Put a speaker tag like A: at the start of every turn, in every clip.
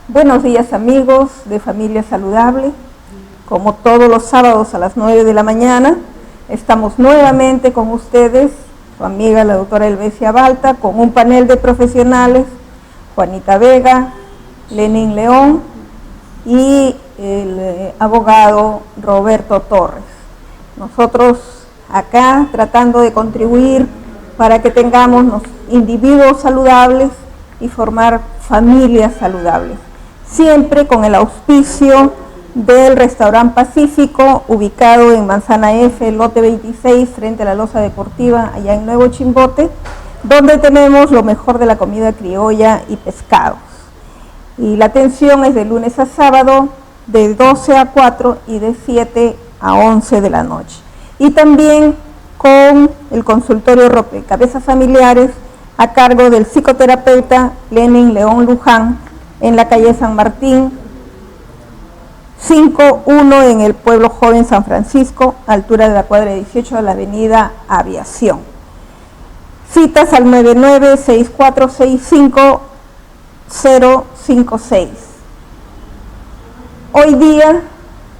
A: Buenos días amigos de Familia Saludable. Como todos los sábados a las 9 de la mañana, estamos nuevamente con ustedes, su amiga la doctora Elvesia Balta, con un panel de profesionales, Juanita Vega, Lenin León y el abogado Roberto Torres. Nosotros acá tratando de contribuir para que tengamos individuos saludables y formar familias saludables. Siempre con el auspicio del Restaurante Pacífico, ubicado en Manzana F, lote 26, frente a la Loza Deportiva, allá en Nuevo Chimbote, donde tenemos lo mejor de la comida criolla y pescados. Y la atención es de lunes a sábado, de 12 a 4 y de 7 a 11 de la noche. Y también con el consultorio Rompecabezas Familiares, a cargo del psicoterapeuta Lenin León Luján, en la calle San Martín, 5-1 en el Pueblo Joven San Francisco, altura de la cuadra 18 de la avenida Aviación. Citas al 99-6465-056. Hoy día,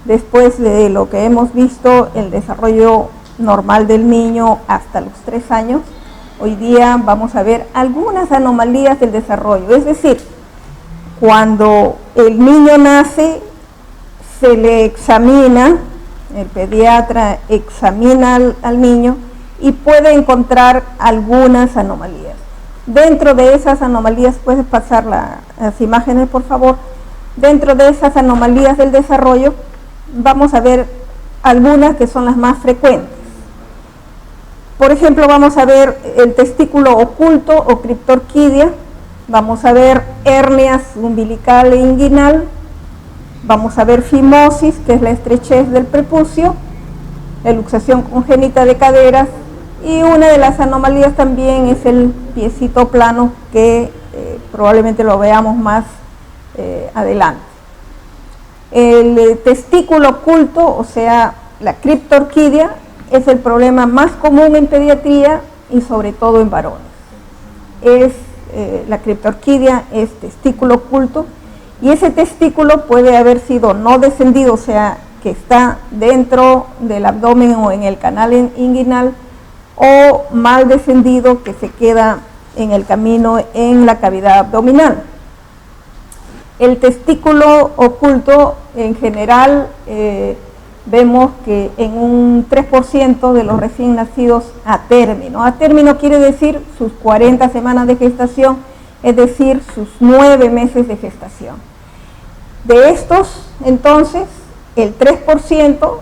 A: después de lo que hemos visto, el desarrollo normal del niño hasta los 3 años, hoy día vamos a ver algunas anomalías del desarrollo, es decir, cuando el niño nace, se le examina, el pediatra examina al niño y puede encontrar algunas anomalías. Dentro de esas anomalías, puedes pasar las imágenes por favor, dentro de esas anomalías del desarrollo, vamos a ver algunas que son las más frecuentes. Por ejemplo, vamos a ver el testículo oculto o criptorquidia. Vamos a ver hernias umbilical e inguinal, vamos a ver fimosis, que es la estrechez del prepucio, la luxación congénita de caderas, y una de las anomalías también es el piecito plano, que probablemente lo veamos más adelante. El testículo oculto, o sea, la criptorquidia, es el problema más común en pediatría y sobre todo en varones. La criptorquidia es testículo oculto y ese testículo puede haber sido no descendido, o sea, que está dentro del abdomen o en el canal inguinal, o mal descendido que se queda en el camino en la cavidad abdominal. El testículo oculto en general vemos que en un 3% de los recién nacidos a término quiere decir sus 40 semanas de gestación, es decir, sus 9 meses de gestación. De estos, entonces, el 3%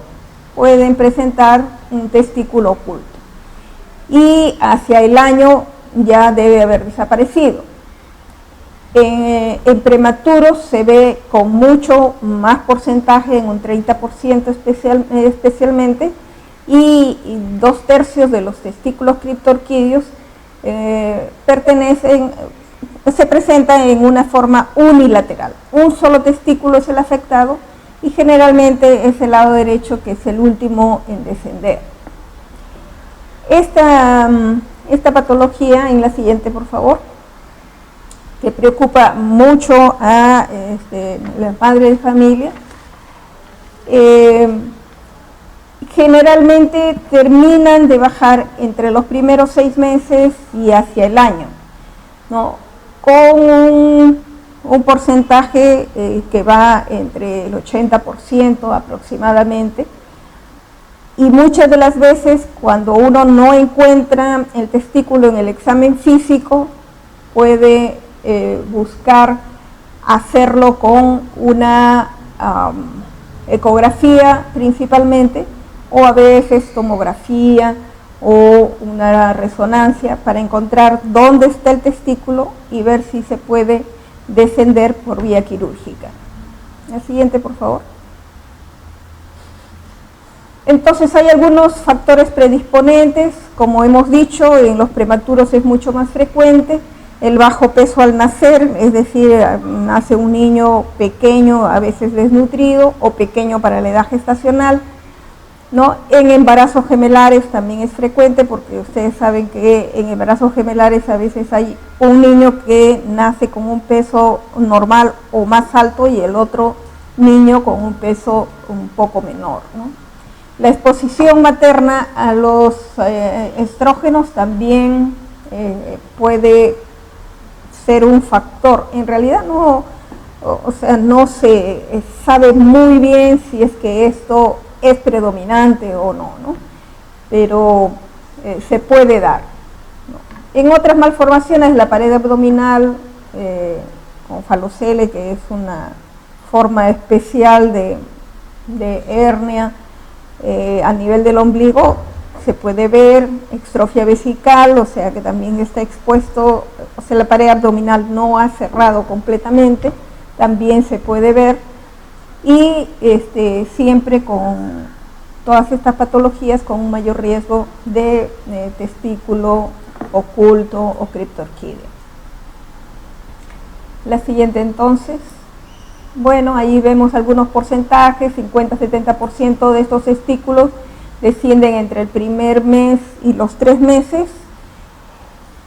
A: pueden presentar un testículo oculto y hacia el año ya debe haber desaparecido. En prematuros se ve con mucho más porcentaje, en un 30% especialmente, y 2/3 de los testículos criptorquidios se presentan en una forma unilateral. Un solo testículo es el afectado y generalmente es el lado derecho, que es el último en descender. Esta patología, en la siguiente por favor, que preocupa mucho a la madre de familia, generalmente terminan de bajar entre los primeros 6 meses y hacia el año, ¿no? Con un porcentaje que va entre el 80% aproximadamente, y muchas de las veces cuando uno no encuentra el testículo en el examen físico, puede buscar hacerlo con una ecografía principalmente, o a veces tomografía o una resonancia para encontrar dónde está el testículo y ver si se puede descender por vía quirúrgica. La siguiente, por favor. Entonces hay algunos factores predisponentes, como hemos dicho, en los prematuros es mucho más frecuente, el bajo peso al nacer, es decir, nace un niño pequeño, a veces desnutrido, o pequeño para la edad gestacional, ¿no? En embarazos gemelares también es frecuente, porque ustedes saben que en embarazos gemelares a veces hay un niño que nace con un peso normal o más alto y el otro niño con un peso un poco menor, ¿no? La exposición materna a los estrógenos también puede ser un factor. En realidad no se sabe muy bien si es que esto es predominante o no, ¿no? Pero se puede dar, ¿no? En otras malformaciones, la pared abdominal con falocele, que es una forma especial de hernia, a nivel del ombligo se puede ver extrofia vesical, o sea que también está expuesto, o sea la pared abdominal no ha cerrado completamente, también se puede ver, y siempre con todas estas patologías con un mayor riesgo de testículo oculto o criptorquídea. La siguiente entonces. Bueno, ahí vemos algunos porcentajes, 50-70% de estos testículos descienden entre el primer mes y los 3 meses.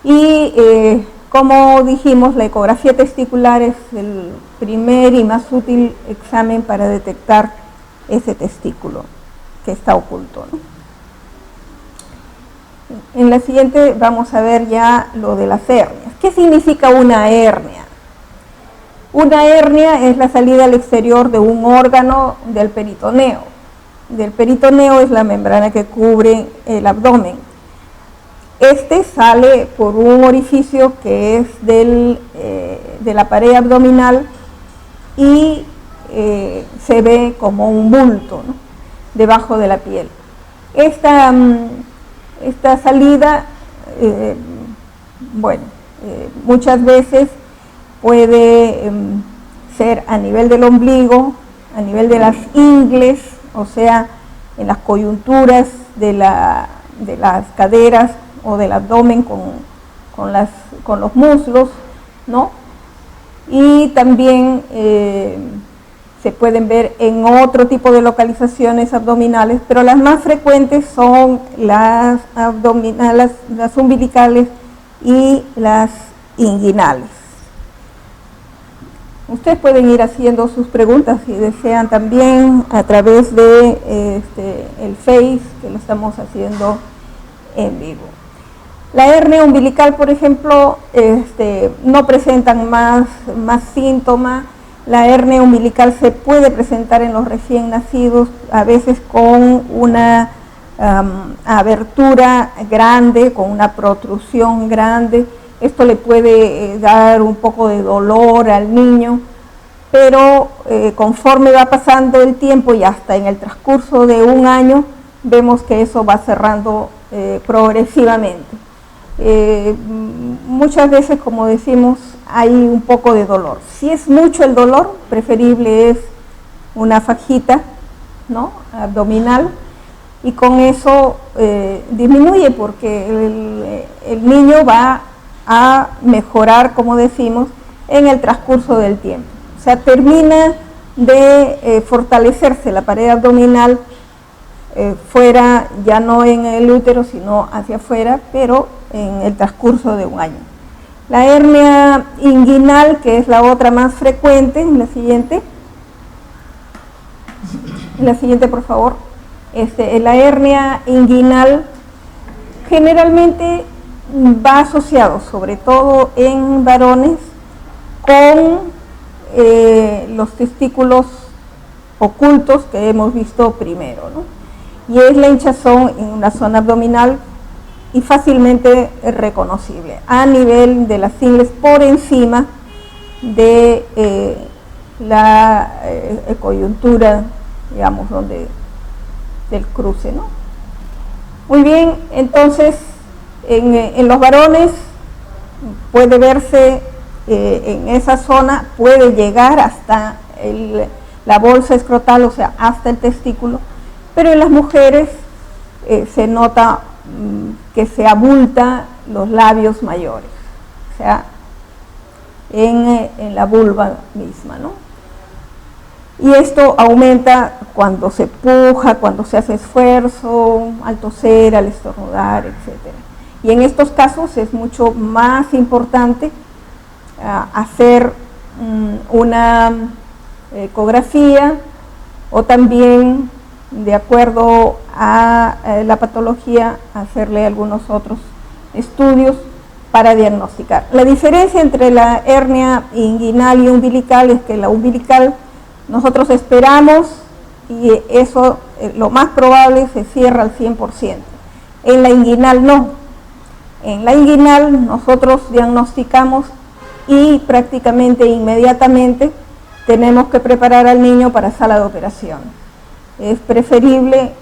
A: Y como dijimos, la ecografía testicular es el primer y más útil examen para detectar ese testículo que está oculto, ¿no? En la siguiente vamos a ver ya lo de las hernias. ¿Qué significa una hernia? Una hernia es la salida al exterior de un órgano del peritoneo. Del peritoneo es la membrana que cubre el abdomen. Este sale por un orificio que es de la pared abdominal y se ve como un bulto, ¿no?, debajo de la piel. Esta salida, muchas veces puede ser a nivel del ombligo, a nivel de las ingles, o sea, en las coyunturas de las caderas o del abdomen con los muslos, ¿no? Y también se pueden ver en otro tipo de localizaciones abdominales, pero las más frecuentes son las abdominales, las umbilicales y las inguinales. Ustedes pueden ir haciendo sus preguntas si desean también a través de el Face, que lo estamos haciendo en vivo. La hernia umbilical, por ejemplo, no presentan más síntomas. La hernia umbilical se puede presentar en los recién nacidos, a veces con una abertura grande, con una protrusión grande. Esto le puede dar un poco de dolor al niño, pero conforme va pasando el tiempo y hasta en el transcurso de un año, vemos que eso va cerrando progresivamente. Muchas veces, como decimos, hay un poco de dolor. Si es mucho el dolor, preferible es una fajita, ¿no?, abdominal, y con eso disminuye, porque el niño va a mejorar, como decimos, en el transcurso del tiempo. O sea, termina de fortalecerse la pared abdominal fuera, ya no en el útero, sino hacia afuera, pero en el transcurso de un año. La hernia inguinal, que es la otra más frecuente, en la siguiente. En la siguiente, por favor. La hernia inguinal generalmente va asociado, sobre todo en varones, con los testículos ocultos que hemos visto primero, ¿no? Y es la hinchazón en una zona abdominal y fácilmente reconocible a nivel de las ingles por encima de la coyuntura, digamos, del cruce, ¿no? Muy bien, entonces en los varones puede verse en esa zona, puede llegar hasta la bolsa escrotal, o sea, hasta el testículo, pero en las mujeres se nota que se abulta los labios mayores, o sea, en la vulva misma, ¿no? Y esto aumenta cuando se puja, cuando se hace esfuerzo, al toser, al estornudar, etc. Y en estos casos es mucho más importante hacer una ecografía o también, de acuerdo a la patología, hacerle algunos otros estudios para diagnosticar. La diferencia entre la hernia inguinal y umbilical es que la umbilical nosotros esperamos y eso lo más probable se cierra al 100%. En la inguinal no. En la inguinal nosotros diagnosticamos y prácticamente inmediatamente tenemos que preparar al niño para sala de operación. Es preferible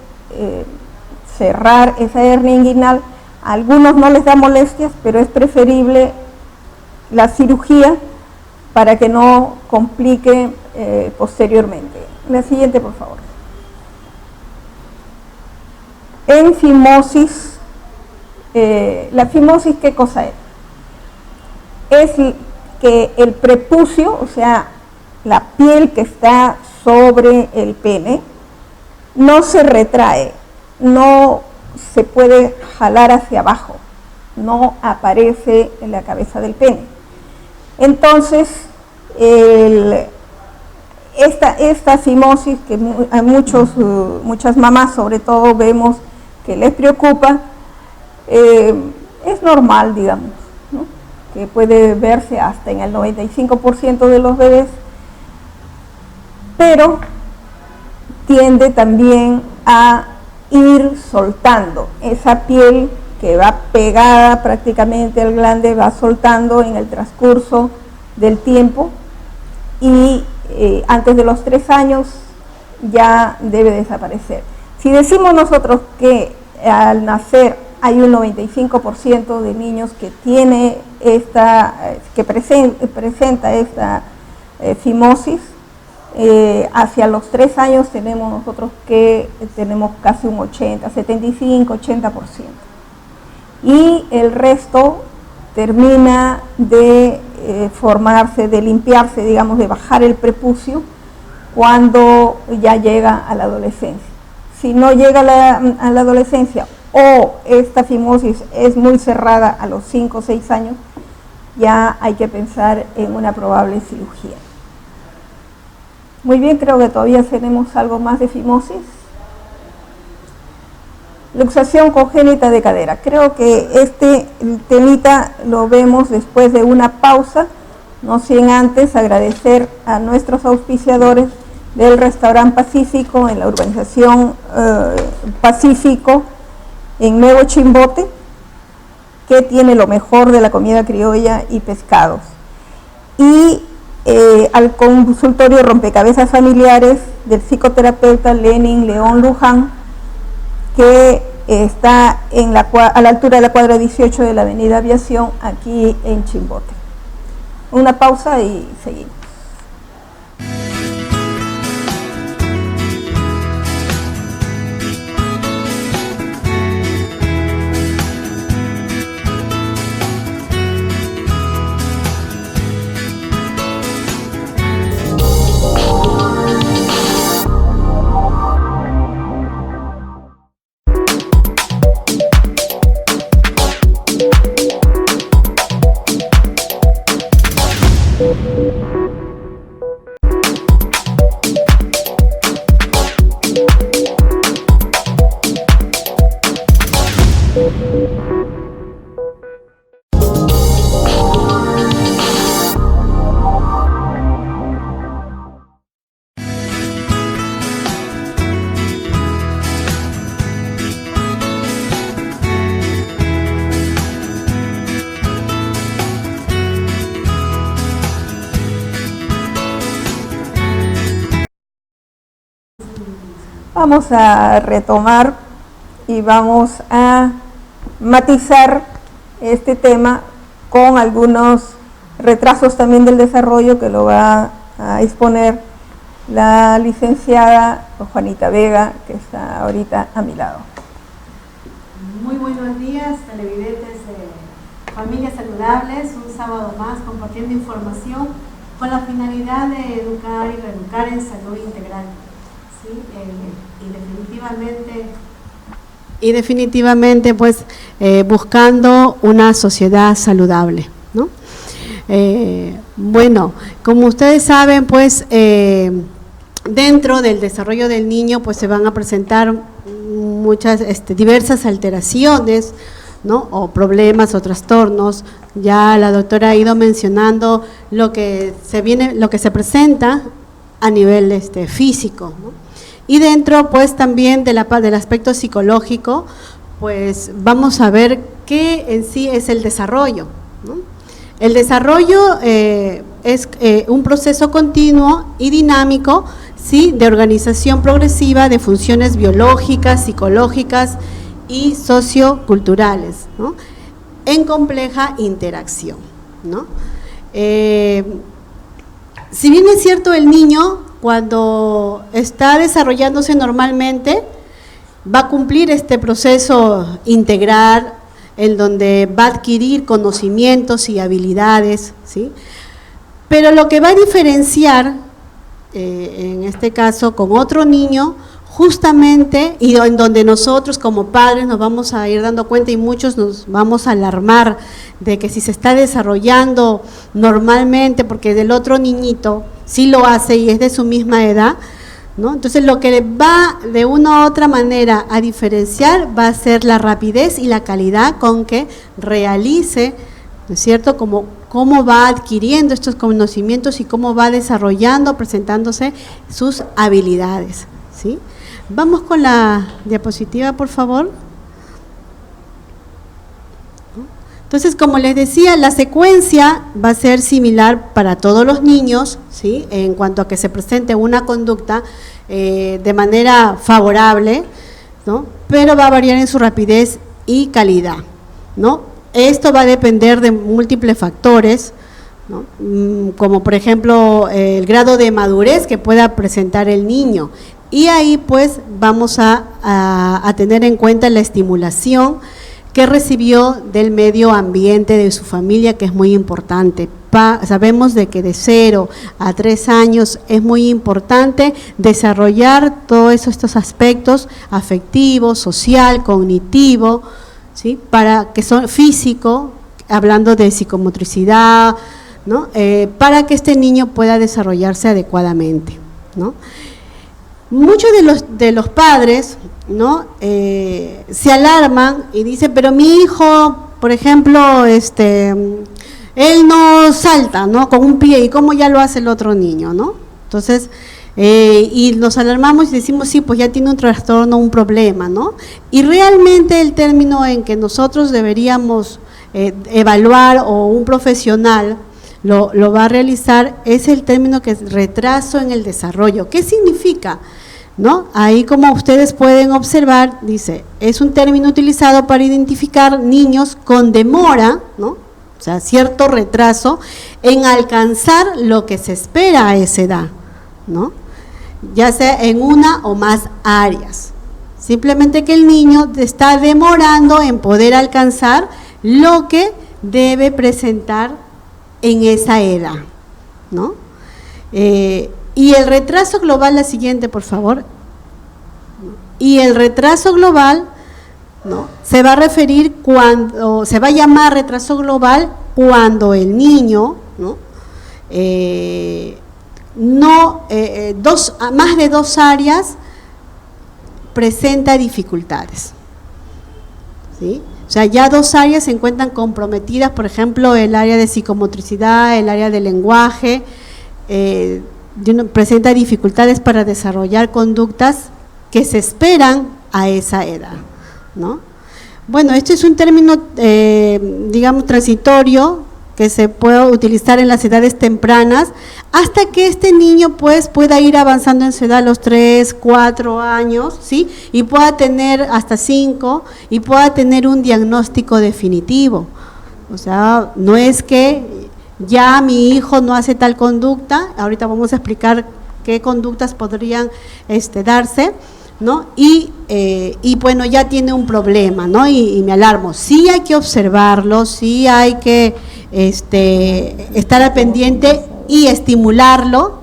A: cerrar esa hernia inguinal. A algunos no les da molestias, pero es preferible la cirugía para que no complique posteriormente. La siguiente, por favor. En fimosis, la fimosis, ¿qué cosa es? Es que el prepucio, o sea, la piel que está sobre el pene, no se retrae, no se puede jalar hacia abajo, no aparece en la cabeza del pene. Entonces, esta fimosis que a muchas mamás sobre todo vemos que les preocupa, es normal, digamos, ¿no? Que puede verse hasta en el 95% de los bebés, pero tiende también a ir soltando esa piel que va pegada prácticamente al glande, va soltando en el transcurso del tiempo y antes de los 3 años ya debe desaparecer. Si decimos nosotros que al nacer hay un 95% de niños que tiene presenta esta fimosis, hacia los 3 años tenemos casi un 75-80%. Y el resto termina de formarse, de limpiarse, digamos, de bajar el prepucio cuando ya llega a la adolescencia. Si no llega a la adolescencia o esta fimosis es muy cerrada a los 5 o 6 años, ya hay que pensar en una probable cirugía. Muy bien, creo que todavía tenemos algo más de fimosis. Luxación congénita de cadera. Creo que este temita lo vemos después de una pausa, no sin antes agradecer a nuestros auspiciadores del restaurante Pacífico en la urbanización Pacífico en Nuevo Chimbote, que tiene lo mejor de la comida criolla y pescados. Y al consultorio Rompecabezas Familiares del psicoterapeuta Lenin León Luján, que está a la altura de la cuadra 18 de la avenida Aviación, aquí en Chimbote. Una pausa y seguimos. Vamos a retomar y vamos a matizar este tema con algunos retrasos también del desarrollo que lo va a exponer la licenciada Juanita Vega, que está ahorita a mi lado.
B: Muy buenos días, televidentes de Familias Saludables, un sábado más compartiendo información con la finalidad de educar y reeducar en salud integral. ¿Sí? Y definitivamente pues buscando una sociedad saludable, ¿no? Bueno, como ustedes saben, pues dentro del desarrollo del niño pues se van a presentar muchas diversas alteraciones, ¿no? O problemas o trastornos. Ya la doctora ha ido mencionando lo que se presenta a nivel físico, ¿no? Y dentro pues también del aspecto psicológico, pues vamos a ver qué en sí es el desarrollo, ¿no? El desarrollo es un proceso continuo y dinámico, ¿sí?, de organización progresiva de funciones biológicas, psicológicas y socioculturales, ¿no?, en compleja interacción, ¿no? Si bien es cierto, el niño cuando está desarrollándose normalmente va a cumplir este proceso integral en donde va a adquirir conocimientos y habilidades, ¿sí? Pero lo que va a diferenciar, en este caso, con otro niño, justamente, y en donde nosotros como padres nos vamos a ir dando cuenta y muchos nos vamos a alarmar de que si se está desarrollando normalmente, porque del otro niñito sí lo hace y es de su misma edad, ¿no? Entonces lo que va de una u otra manera a diferenciar va a ser la rapidez y la calidad con que realice, ¿no es cierto?, cómo va adquiriendo estos conocimientos y cómo va desarrollando, presentándose sus habilidades, ¿sí? Vamos con la diapositiva, por favor. Entonces, como les decía, la secuencia va a ser similar para todos los niños, ¿sí?, en cuanto a que se presente una conducta de manera favorable, ¿no?, pero va a variar en su rapidez y calidad, ¿no? Esto va a depender de múltiples factores, ¿no?, como por ejemplo el grado de madurez que pueda presentar el niño, y ahí pues vamos a tener en cuenta la estimulación que recibió del medio ambiente de su familia, que es muy importante. Sabemos de que de 0 a 3 años es muy importante desarrollar todos estos aspectos afectivo, social, cognitivo, ¿sí?, para que son físico, hablando de psicomotricidad, ¿no?, para que este niño pueda desarrollarse adecuadamente, ¿no? Muchos de los padres, ¿no?, se alarman y dicen, pero mi hijo, por ejemplo, él no salta, ¿no?, con un pie, ¿y cómo ya lo hace el otro niño?, ¿no? Entonces, y nos alarmamos y decimos, sí, pues ya tiene un trastorno, un problema, ¿no? Y realmente el término en que nosotros deberíamos evaluar, o un profesional lo va a realizar, es el término que es retraso en el desarrollo. ¿Qué significa?, ¿no? Ahí, como ustedes pueden observar, dice, es un término utilizado para identificar niños con demora, ¿no?, o sea, cierto retraso en alcanzar lo que se espera a esa edad, ¿no?, ya sea en una o más áreas. Simplemente que el niño está demorando en poder alcanzar lo que debe presentar en esa edad, ¿no? Y el retraso global, la siguiente, por favor. Y el retraso global, ¿no?, se va a referir cuando, se va a llamar retraso global cuando el niño, ¿no?, más de 2 áreas presenta dificultades, ¿sí? O sea, ya 2 áreas se encuentran comprometidas, por ejemplo, el área de psicomotricidad, el área del lenguaje, presenta dificultades para desarrollar conductas que se esperan a esa edad, ¿no? Bueno, este es un término, digamos, transitorio, que se pueda utilizar en las edades tempranas, hasta que este niño pues pueda ir avanzando en su edad a los 3, 4 años, ¿sí? Y pueda tener hasta 5 y pueda tener un diagnóstico definitivo. O sea, no es que ya mi hijo no hace tal conducta, ahorita vamos a explicar qué conductas podrían darse, ¿no? Y bueno, ya tiene un problema, ¿no? Y me alarmo. Sí hay que observarlo, sí hay que estar al pendiente y estimularlo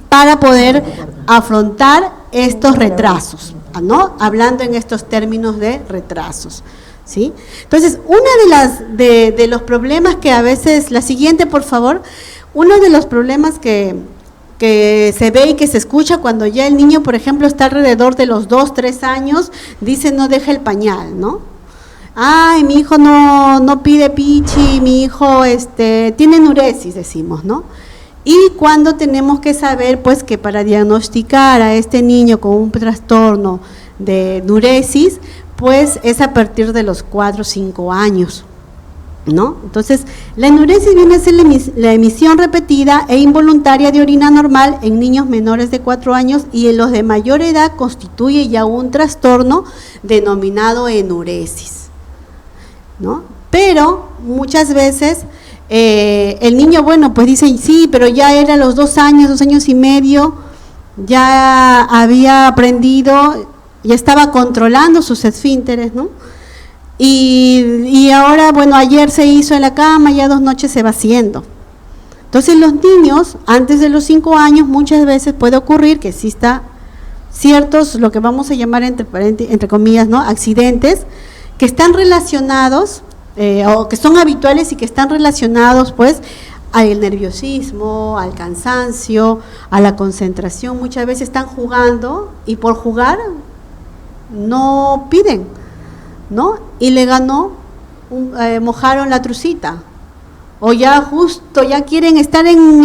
B: para poder afrontar estos retrasos, ¿no? Hablando en estos términos de retrasos, ¿sí? Entonces, de los problemas que a veces, la siguiente, por favor, uno de los problemas que se ve y que se escucha cuando ya el niño, por ejemplo, está alrededor de los 2, 3 años, dice no deja el pañal, ¿no? Ay, mi hijo no pide pichi, mi hijo tiene enuresis, decimos, ¿no? Y cuando tenemos que saber, pues, que para diagnosticar a este niño con un trastorno de enuresis, pues, es a partir de los 4 o 5 años, ¿no? Entonces, la enuresis viene a ser la emisión repetida e involuntaria de orina normal en niños menores de 4 años y en los de mayor edad constituye ya un trastorno denominado enuresis, ¿no? Pero muchas veces el niño, bueno, pues dice, sí, pero ya era a los 2 años, 2 años y medio, ya había aprendido, ya estaba controlando sus esfínteres, ¿no? Y ahora, bueno, ayer se hizo en la cama, ya 2 noches se va haciendo. Entonces los niños, antes de los 5 años, muchas veces puede ocurrir que exista ciertos, lo que vamos a llamar entre comillas, ¿no? Accidentes, que están relacionados, o que son habituales y que están relacionados, pues, al nerviosismo, al cansancio, a la concentración. Muchas veces están jugando y por jugar no piden, ¿no? Y le ganó, mojaron la trucita, o ya justo, ya quieren estar en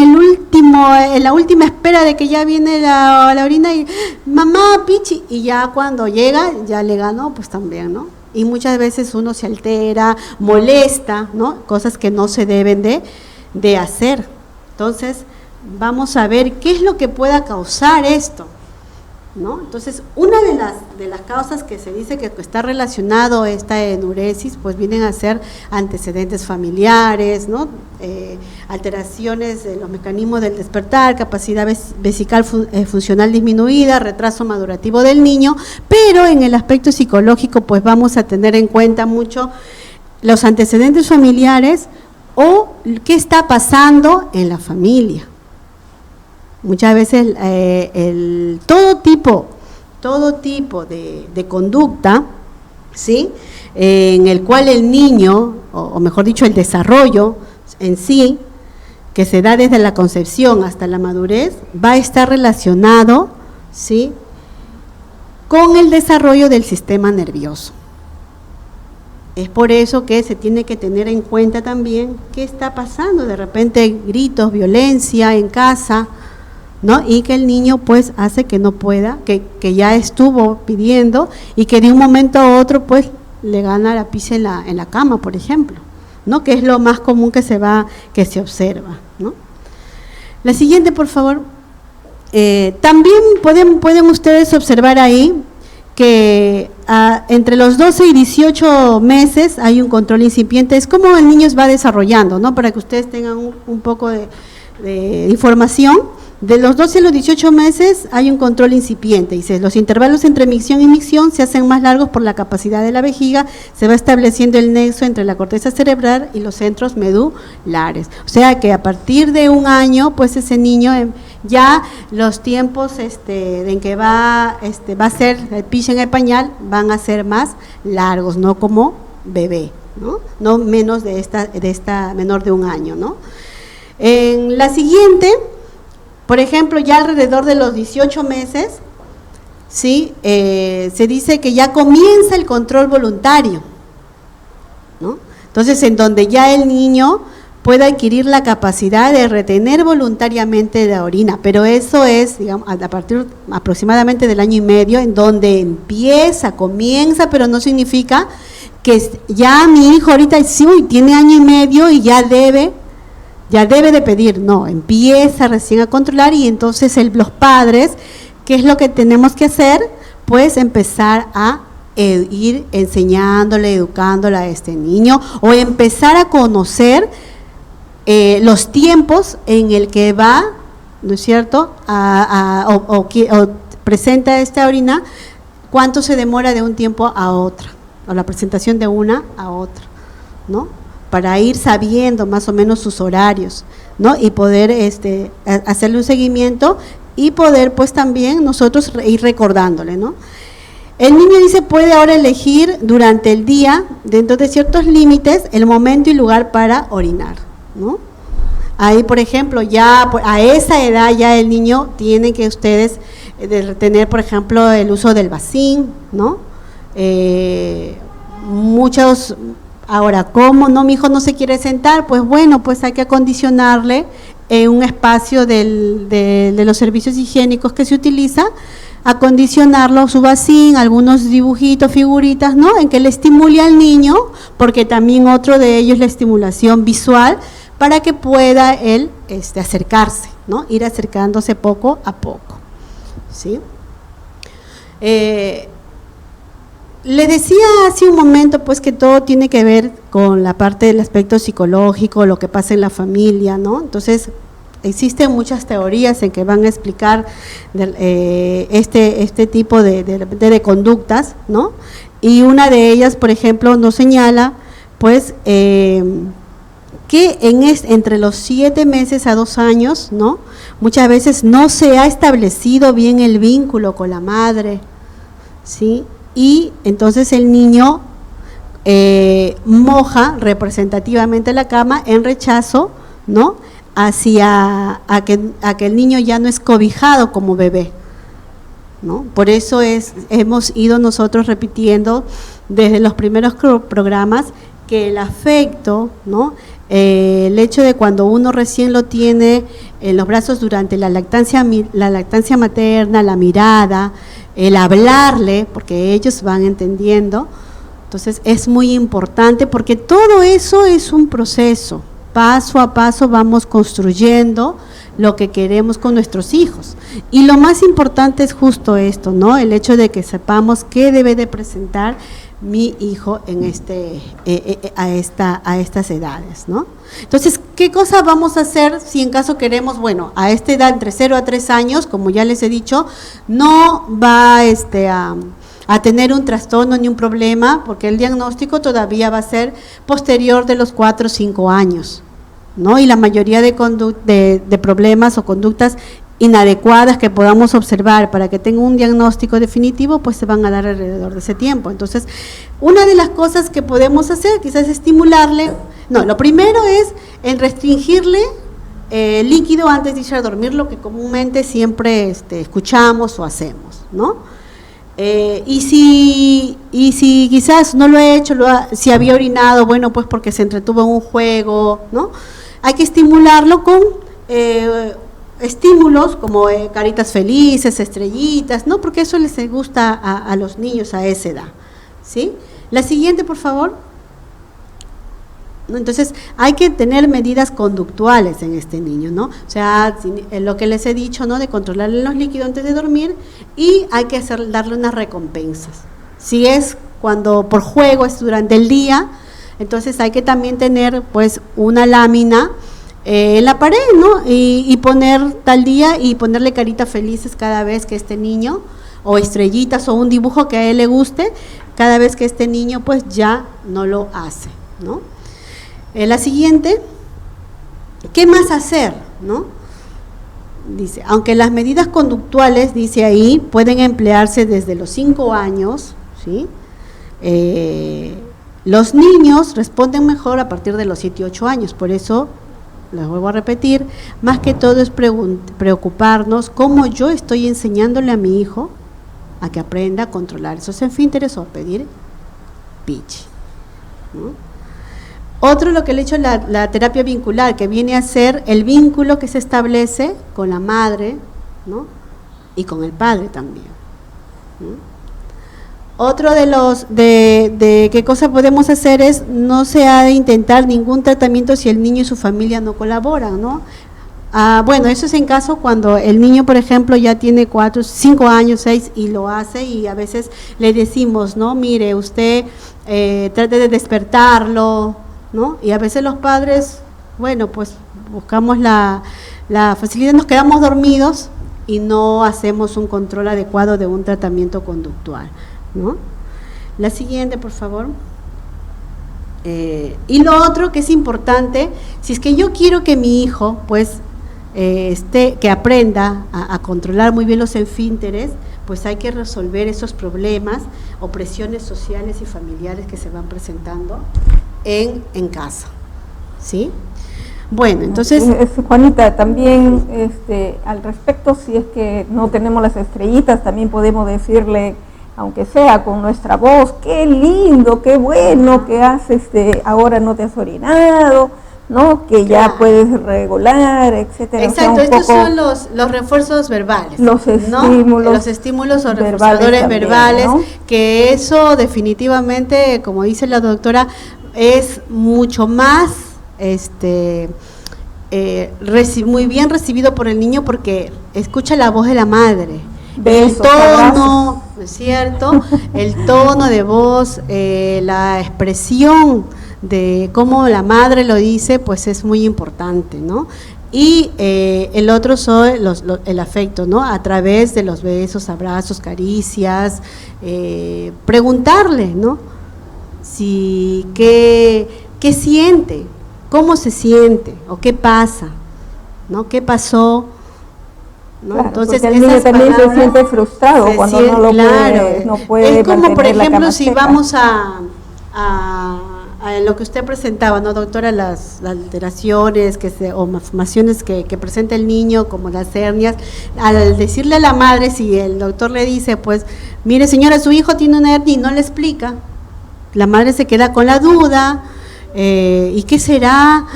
B: la última espera de que ya viene la orina y mamá, pichi, y ya cuando llega, ya le ganó, pues también, ¿no? Y muchas veces uno se altera, molesta, ¿no? Cosas que no se deben de hacer. Entonces, vamos a ver qué es lo que pueda causar esto, ¿no? Entonces, una de las causas que se dice que está relacionado a esta enuresis, pues vienen a ser antecedentes familiares, ¿no? Alteraciones de los mecanismos del despertar, capacidad vesical funcional disminuida, retraso madurativo del niño, pero en el aspecto psicológico, pues vamos a tener en cuenta mucho los antecedentes familiares o qué está pasando en la familia. Muchas veces todo tipo de conducta, ¿sí? En el cual el niño, o mejor dicho, el desarrollo en sí, que se da desde la concepción hasta la madurez, va a estar relacionado, ¿sí?, con el desarrollo del sistema nervioso. Es por eso que se tiene que tener en cuenta también qué está pasando, de repente gritos, violencia en casa, ¿no? Y que el niño pues hace que no pueda, que ya estuvo pidiendo y que de un momento a otro pues le gana la pizza en la cama, por ejemplo, ¿no? Que es lo más común que se observa, ¿no? La siguiente, por favor. También pueden ustedes observar ahí que entre los 12 y 18 meses hay un control incipiente. Es como el niño se va desarrollando, ¿no? Para que ustedes tengan un poco de información. De los 12 a los 18 meses hay un control incipiente, dice, los intervalos entre micción y micción se hacen más largos por la capacidad de la vejiga, se va estableciendo el nexo entre la corteza cerebral y los centros medulares. O sea que a partir de 1 año, pues ese niño ya los tiempos en que va a ser el pichi en el pañal van a ser más largos, no como bebé, no menos de esta menor de 1 año, ¿no? En la siguiente, por ejemplo, ya alrededor de los 18 meses, ¿sí? Se dice que ya comienza el control voluntario, ¿no? Entonces, en donde ya el niño puede adquirir la capacidad de retener voluntariamente la orina, pero eso es, digamos, a partir aproximadamente del 1 año y medio, en donde comienza, pero no significa que ya mi hijo ahorita sí, tiene 1 año y medio y ya debe de pedir. No, empieza recién a controlar y entonces los padres, ¿qué es lo que tenemos que hacer? Pues empezar a ir enseñándole, educándole a este niño, o empezar a conocer los tiempos en el que va, ¿no es cierto?, o presenta esta orina, cuánto se demora de un tiempo a otro, o la presentación de una a otra, ¿no? Para ir sabiendo más o menos sus horarios, ¿no? Y poder hacerle un seguimiento y poder pues también nosotros ir recordándole, ¿no? El niño dice puede ahora elegir durante el día, dentro de ciertos límites, el momento y lugar para orinar, ¿no? Ahí, por ejemplo, ya a esa edad ya el niño tiene que ustedes tener, por ejemplo, el uso del vacín, ¿no? Ahora, ¿cómo no? Mi hijo no se quiere sentar, pues bueno, pues hay que acondicionarle un espacio de los servicios higiénicos que se utiliza, acondicionarlo, su vacín, algunos dibujitos, figuritas, ¿no? En que le estimule al niño, porque también otro de ellos es la estimulación visual, para que pueda él acercarse, ¿no? Ir acercándose poco a poco, ¿sí? Le decía hace un momento pues que todo tiene que ver con la parte del aspecto psicológico, lo que pasa en la familia, ¿no? Entonces, existen muchas teorías en que van a explicar este tipo de conductas, ¿no? Y una de ellas, por ejemplo, nos señala pues que entre los 7 meses a 2 años, ¿no? Muchas veces no se ha establecido bien el vínculo con la madre, ¿sí? Y entonces el niño moja representativamente la cama en rechazo, ¿no? Hacia a que el niño ya no es cobijado como bebé, ¿no? Por eso hemos ido nosotros repitiendo desde los primeros programas que el afecto, ¿no? El hecho de cuando uno recién lo tiene en los brazos durante la lactancia materna, la mirada, el hablarle, porque ellos van entendiendo, entonces es muy importante porque todo eso es un proceso, paso a paso vamos construyendo lo que queremos con nuestros hijos, y lo más importante es justo esto, ¿no? El hecho de que sepamos qué debe de presentar mi hijo en a estas edades, ¿no? Entonces, ¿qué cosa vamos a hacer si en caso queremos, bueno, a esta edad entre 0 a 3 años, como ya les he dicho, no va a tener un trastorno ni un problema, porque el diagnóstico todavía va a ser posterior de los 4 o 5 años, ¿no? Y la mayoría de problemas o conductas inadecuadas que podamos observar para que tenga un diagnóstico definitivo, pues se van a dar alrededor de ese tiempo. Entonces, una de las cosas que podemos hacer, quizás estimularle, lo primero es en restringirle líquido antes de irse a dormir, lo que comúnmente siempre escuchamos o hacemos, ¿no? Y si quizás no lo ha hecho, si había orinado, bueno, pues porque se entretuvo en un juego, ¿no? Hay que estimularlo con estímulos como caritas felices, estrellitas, ¿no? Porque eso les gusta a los niños a esa edad, ¿sí? La siguiente, por favor. Entonces, hay que tener medidas conductuales en este niño, ¿no? O sea, lo que les he dicho, ¿no? De controlarle los líquidos antes de dormir, y hay que darle unas recompensas. Si es cuando por juego es durante el día, entonces hay que también tener pues una lámina en la pared, ¿no? Y poner tal día y ponerle caritas felices cada vez que este niño, o estrellitas o un dibujo que a él le guste, cada vez que este niño pues ya no lo hace, ¿no? La siguiente, ¿qué más hacer, no? Dice, aunque las medidas conductuales, dice ahí, pueden emplearse desde los 5 años, ¿sí? Los niños responden mejor a partir de los 7 y 8 años, por eso, les vuelvo a repetir, más que todo es preocuparnos cómo yo estoy enseñándole a mi hijo a que aprenda a controlar esos esfínteres o a pedir pichi, ¿no? Otro, lo que le he hecho la terapia vincular, que viene a ser el vínculo que se establece con la madre, ¿no? Y con el padre también, ¿no? Otro de qué cosa podemos hacer es, no se ha de intentar ningún tratamiento si el niño y su familia no colaboran, ¿no? Bueno, eso es en caso cuando el niño, por ejemplo, ya tiene 4, 5 años, 6 y lo hace, y a veces le decimos, ¿no? Mire, usted trate de despertarlo, ¿no? Y a veces los padres, bueno, pues buscamos la facilidad, nos quedamos dormidos y no hacemos un control adecuado de un tratamiento conductual, ¿no? La siguiente, por favor. Y lo otro que es importante, si es que yo quiero que mi hijo, pues, que aprenda a controlar muy bien los esfínteres, pues hay que resolver esos problemas o presiones sociales y familiares que se van presentando en casa, ¿sí? Bueno, entonces…
A: Juanita, también al respecto, si es que no tenemos las estrellitas, también podemos decirle, aunque sea con nuestra voz, qué lindo, qué bueno que haces, ahora no te has orinado, ¿no? Que ya puedes regular, etcétera.
B: Exacto, o sea, estos son los refuerzos verbales,
A: los estímulos,
B: ¿no? Los estímulos o reforzadores verbales, ¿no? Que eso definitivamente, como dice la doctora, es mucho más muy bien recibido por el niño porque escucha la voz de la madre. Besos, el tono, ¿no es cierto? El tono de voz, la expresión de cómo la madre lo dice, pues es muy importante, ¿no? Y el otro son el afecto, ¿no? A través de los besos, abrazos, caricias, preguntarle, ¿no? Si qué siente, cómo se siente o qué pasa, ¿no? ¿Qué pasó? ¿No?
A: Claro,
B: entonces
A: el niño también se siente frustrado cuando no puede
B: es como, por ejemplo, si
A: seca.
B: vamos a lo que usted presentaba, ¿no, doctora? Las alteraciones o malformaciones que presenta el niño, como las hernias, al decirle a la madre, si el doctor le dice, pues, mire señora, su hijo tiene una hernia y no le explica, la madre se queda con la duda, ¿y qué será?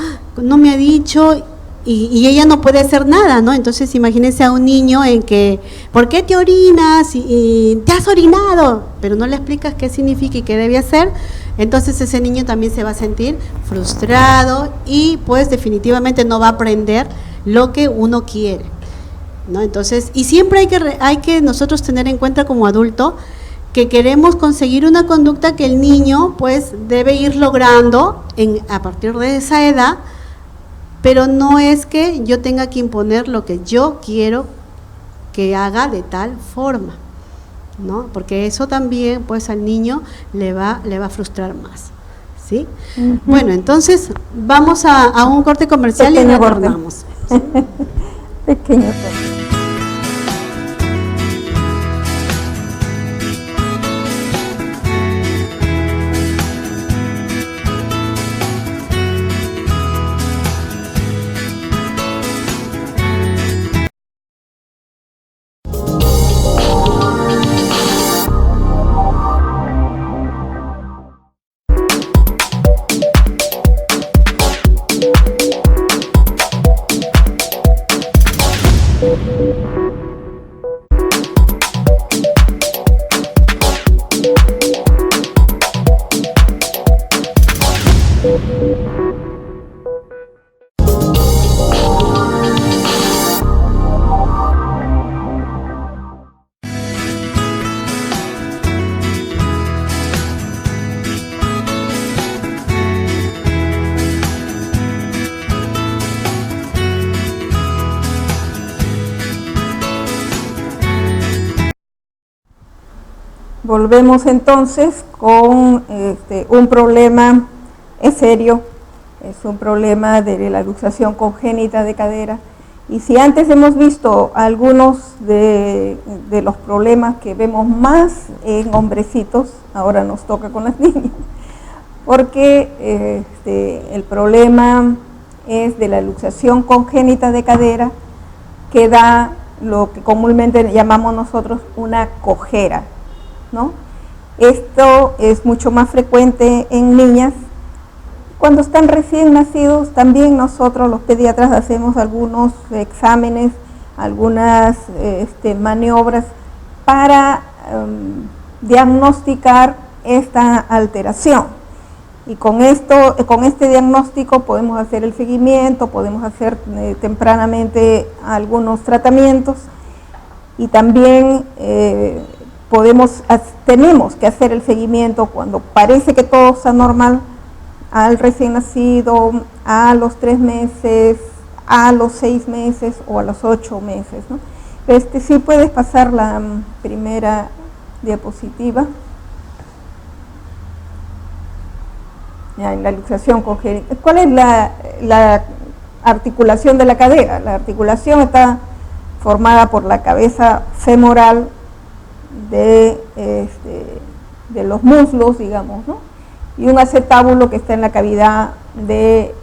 B: No me ha dicho, y ella no puede hacer nada, ¿no? Entonces imagínense a un niño en que, ¿por qué te orinas? Y te has orinado, pero no le explicas qué significa y qué debe hacer. Entonces ese niño también se va a sentir frustrado y pues definitivamente no va a aprender lo que uno quiere, ¿no? Entonces, y siempre hay que nosotros tener en cuenta como adulto que queremos conseguir una conducta que el niño pues debe ir logrando a partir de esa edad, pero no es que yo tenga que imponer lo que yo quiero que haga de tal forma, ¿no? Porque eso también pues al niño le va a frustrar más, ¿sí? Uh-huh. Bueno, entonces vamos a un corte comercial y retornamos. ¿Sí?
A: Pequeño corte. Volvemos entonces con un problema, es serio, es un problema de la luxación congénita de cadera. Y si antes hemos visto algunos de los problemas que vemos más en hombrecitos, ahora nos toca con las niñas, porque el problema es de la luxación congénita de cadera que da lo que comúnmente llamamos nosotros una cojera, ¿no? Esto es mucho más frecuente en niñas. Cuando están recién nacidos, también nosotros los pediatras hacemos algunos exámenes, algunas maniobras para diagnosticar esta alteración. Y con este diagnóstico podemos hacer el seguimiento, podemos hacer tempranamente algunos tratamientos y también tenemos que hacer el seguimiento cuando parece que todo está normal al recién nacido, a los 3 meses, a los 6 meses o a los 8 meses, ¿no? Sí puedes pasar la primera diapositiva. Ya, la luxación congénita. ¿Cuál es la articulación de la cadera? La articulación está formada por la cabeza femoral de los muslos, digamos, ¿no? Y un acetábulo que está en la cavidad de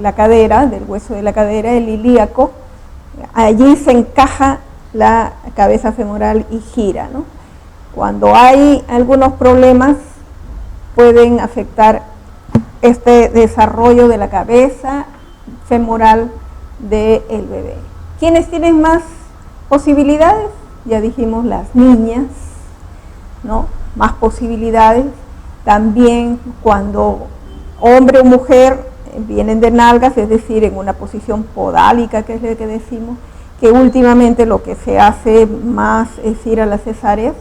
A: la cadera, del hueso de la cadera, el ilíaco. Allí se encaja la cabeza femoral y gira, ¿no? Cuando hay algunos problemas pueden afectar este desarrollo de la cabeza femoral del bebé. ¿Quiénes tienen más posibilidades? Ya dijimos las niñas, ¿no? Más posibilidades. También cuando hombre o mujer vienen de nalgas, es decir, en una posición podálica, que es lo que decimos, que últimamente lo que se hace más es ir a las cesáreas.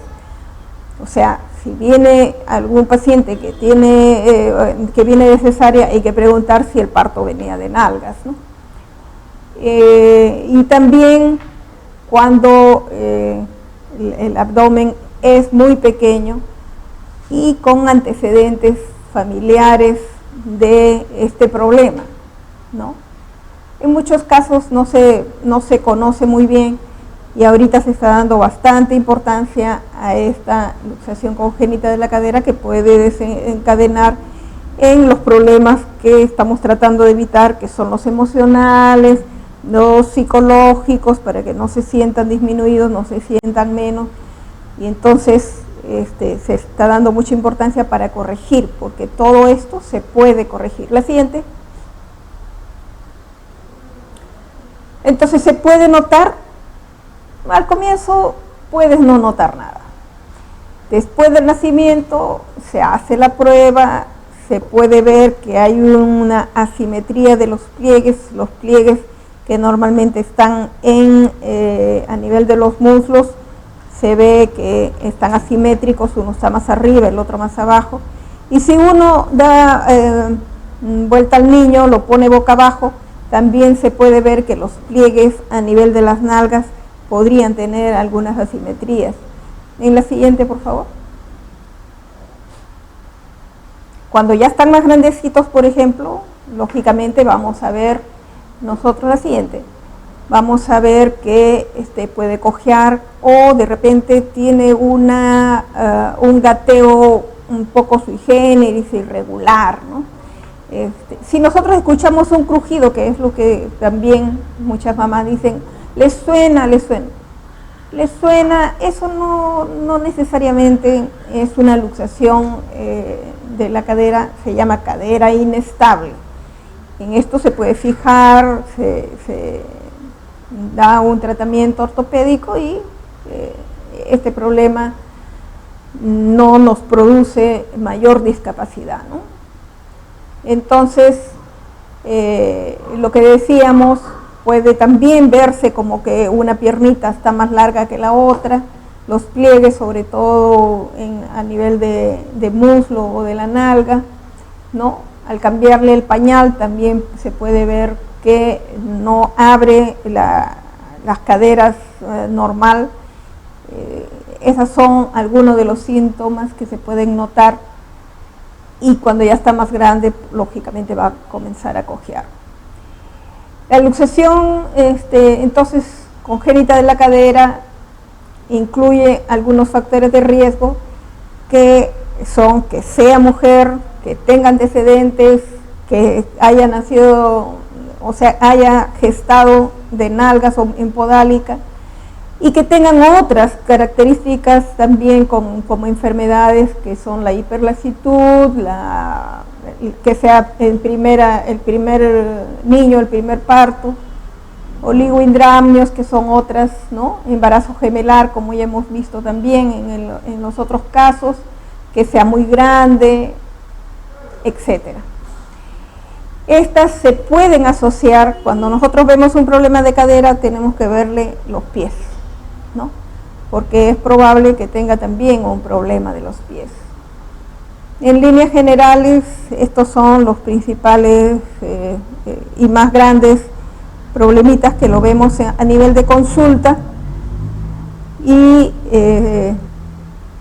A: O sea, si viene algún paciente que viene de cesárea, hay que preguntar si el parto venía de nalgas, ¿no? Y también cuando el abdomen es muy pequeño y con antecedentes familiares de este problema, ¿no? En muchos casos no se conoce muy bien y ahorita se está dando bastante importancia a esta luxación congénita de la cadera que puede desencadenar en los problemas que estamos tratando de evitar, que son los emocionales, los psicológicos, para que no se sientan disminuidos, no se sientan menos, y entonces se está dando mucha importancia para corregir, porque todo esto se puede corregir. La siguiente. Entonces se puede notar. Al comienzo puedes no notar nada. Después del nacimiento se hace la prueba, se puede ver que hay una asimetría de los pliegues que normalmente están a nivel de los muslos, se ve que están asimétricos, uno está más arriba, el otro más abajo, y si uno da vuelta al niño, lo pone boca abajo, también se puede ver que los pliegues a nivel de las nalgas podrían tener algunas asimetrías. En la siguiente, por favor. Cuando ya están más grandecitos, por ejemplo, lógicamente vamos a ver nosotros la siguiente. Vamos a ver que puede cojear o de repente tiene un gateo un poco sui generis, irregular, ¿no? Si nosotros escuchamos un crujido, que es lo que también muchas mamás dicen, ¿les suena? ¿Les suena? ¿Les suena? Eso no necesariamente es una luxación de la cadera, se llama cadera inestable. En esto se puede fijar, se da un tratamiento ortopédico y este problema no nos produce mayor discapacidad, ¿no? Entonces, lo que decíamos, puede también verse como que una piernita está más larga que la otra, los pliegues sobre todo a nivel de muslo o de la nalga, ¿no? Al cambiarle el pañal también se puede ver que no abre las caderas normal. Esos son algunos de los síntomas que se pueden notar y cuando ya está más grande, lógicamente va a comenzar a cojear. La luxación entonces congénita de la cadera incluye algunos factores de riesgo que son que sea mujer, que tenga antecedentes, que haya nacido, o sea, haya gestado de nalgas o en podálica y que tengan otras características también como enfermedades que son la hiperlasitud, que sea el primer niño, el primer parto, oligohidramnios, que son otras, ¿no? Embarazo gemelar, como ya hemos visto también en los otros casos, que sea muy grande, etcétera. Estas se pueden asociar, cuando nosotros vemos un problema de cadera, tenemos que verle los pies, ¿no? Porque es probable que tenga también un problema de los pies. En líneas generales, estos son los principales y más grandes problemitas que lo vemos a nivel de consulta. Y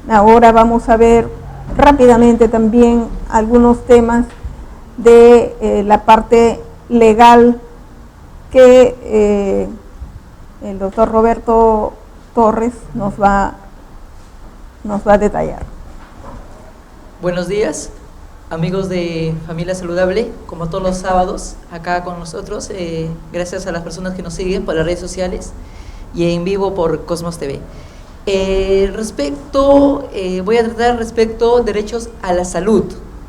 A: ahora vamos a ver rápidamente también algunos temas de la parte legal que el doctor Roberto Torres nos va a detallar.
C: Buenos días, amigos de Familia Saludable, como todos los sábados, acá con nosotros, gracias a las personas que nos siguen por las redes sociales y en vivo por Cosmos TV. Voy a tratar respecto derechos a la salud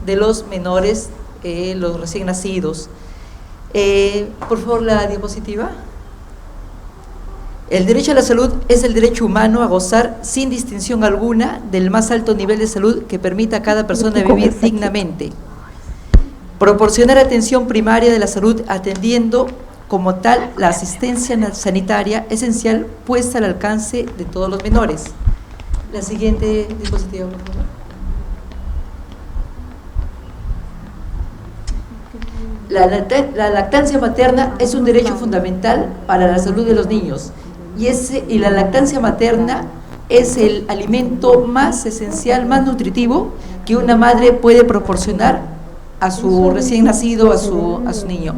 C: de los menores, los recién nacidos. Por favor, la diapositiva. El derecho a la salud es el derecho humano a gozar sin distinción alguna del más alto nivel de salud que permita a cada persona vivir dignamente. Proporcionar atención primaria de la salud atendiendo como tal la asistencia sanitaria esencial puesta al alcance de todos los menores. La siguiente diapositiva, por favor. La lactancia materna es un derecho fundamental para la salud de los niños y la lactancia materna es el alimento más esencial, más nutritivo que una madre puede proporcionar a su recién nacido, a su niño.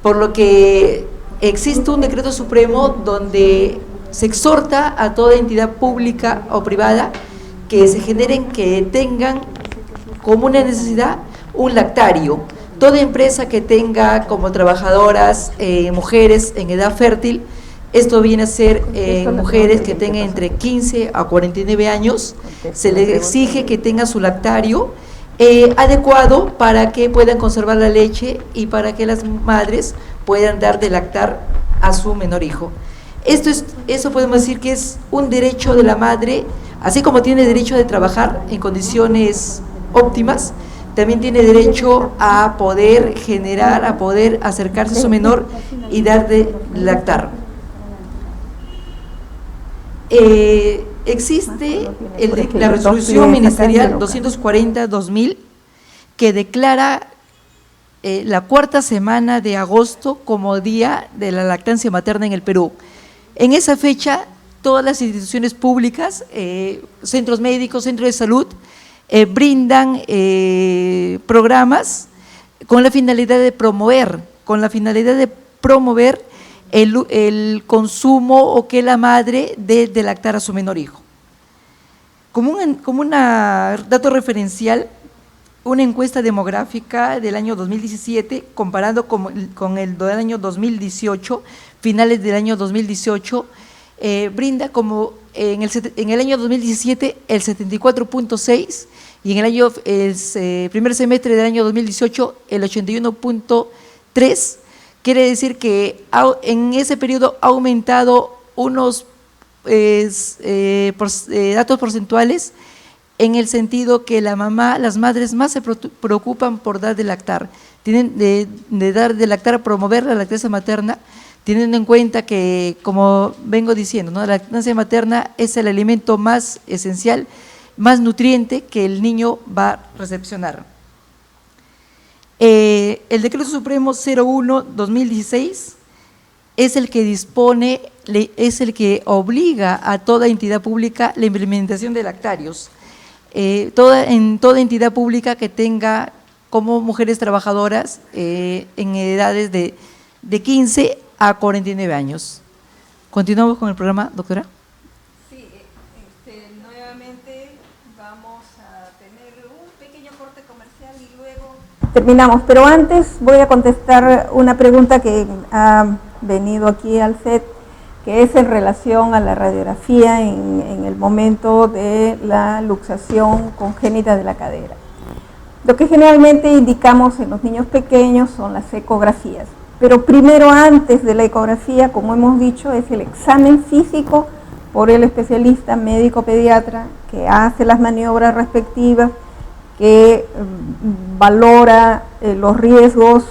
C: Por lo que existe un decreto supremo donde se exhorta a toda entidad pública o privada que se generen, que tengan como una necesidad un lactario. Toda empresa que tenga como trabajadoras mujeres en edad fértil, esto viene a ser mujeres que tengan entre 15 a 49 años, se les exige que tengan su lactario adecuado para que puedan conservar la leche y para que las madres puedan dar de lactar a su menor hijo. Eso podemos decir que es un derecho de la madre, así como tiene derecho de trabajar en condiciones óptimas, también tiene derecho a poder generar, a poder acercarse a su menor y dar de lactar. Existe la resolución ministerial 240-2000 que declara la cuarta semana de agosto como Día de la Lactancia Materna en el Perú. En esa fecha, todas las instituciones públicas, centros médicos, centros de salud, brindan programas con la finalidad de promover el consumo o que la madre dé de lactar a su menor hijo. Como un dato referencial, una encuesta demográfica del año 2017, comparando con el del año 2018, finales del año 2018, brinda como en el año 2017 el 74.6% y en el primer semestre del año 2018 el 81.3%. Quiere decir que en ese periodo ha aumentado unos datos porcentuales en el sentido que las madres más se preocupan por dar de lactar, tienen de dar de lactar, promover la lactancia materna, teniendo en cuenta que, como vengo diciendo, ¿no?, la lactancia materna es el alimento más esencial, más nutriente que el niño va a recepcionar. El Decreto Supremo 01-2016 es el que dispone, es el que obliga a toda entidad pública la implementación de lactarios. En toda entidad pública que tenga como mujeres trabajadoras en edades de 15 a 49 años. ¿Continuamos con el programa, doctora?
A: Sí, nuevamente vamos a tener un pequeño corte comercial y luego terminamos, pero antes voy a contestar una pregunta que ha venido aquí al set, que es en relación a la radiografía en el momento de la luxación congénita de la cadera. Lo que generalmente indicamos en los niños pequeños son las ecografías. Pero primero, antes de la ecografía, como hemos dicho, es el examen físico por el especialista médico pediatra que hace las maniobras respectivas, que valora los riesgos,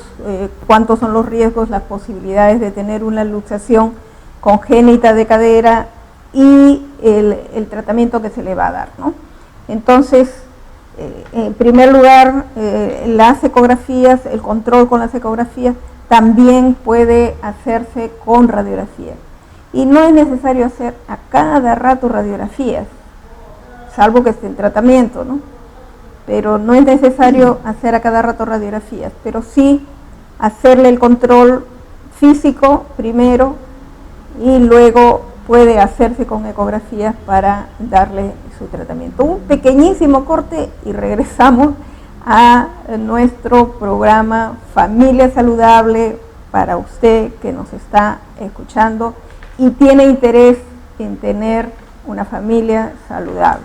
A: cuántos son los riesgos, las posibilidades de tener una luxación congénita de cadera y el tratamiento que se le va a dar, ¿no? Entonces, en primer lugar, las ecografías, el control con las ecografías también puede hacerse con radiografía. Y no es necesario hacer a cada rato radiografías, salvo que esté en tratamiento, ¿no? Pero no es necesario hacer a cada rato radiografías, pero sí hacerle el control físico primero y luego puede hacerse con ecografías para darle su tratamiento. Un pequeñísimo corte y regresamos a nuestro programa Familia Saludable para usted que nos está escuchando y tiene interés en tener una familia saludable.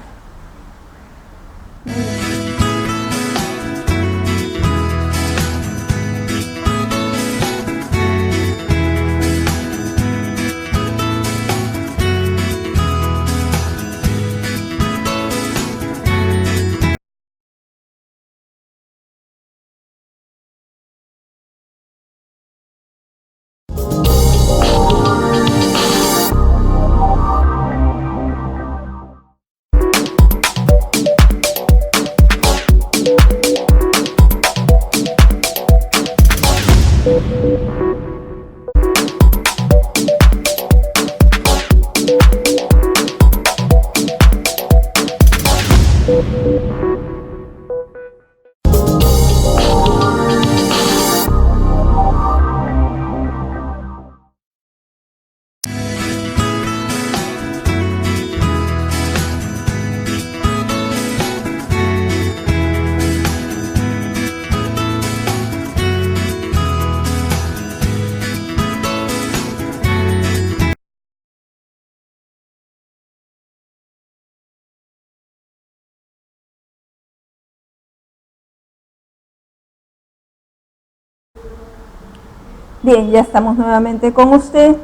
A: Bien, ya estamos nuevamente con usted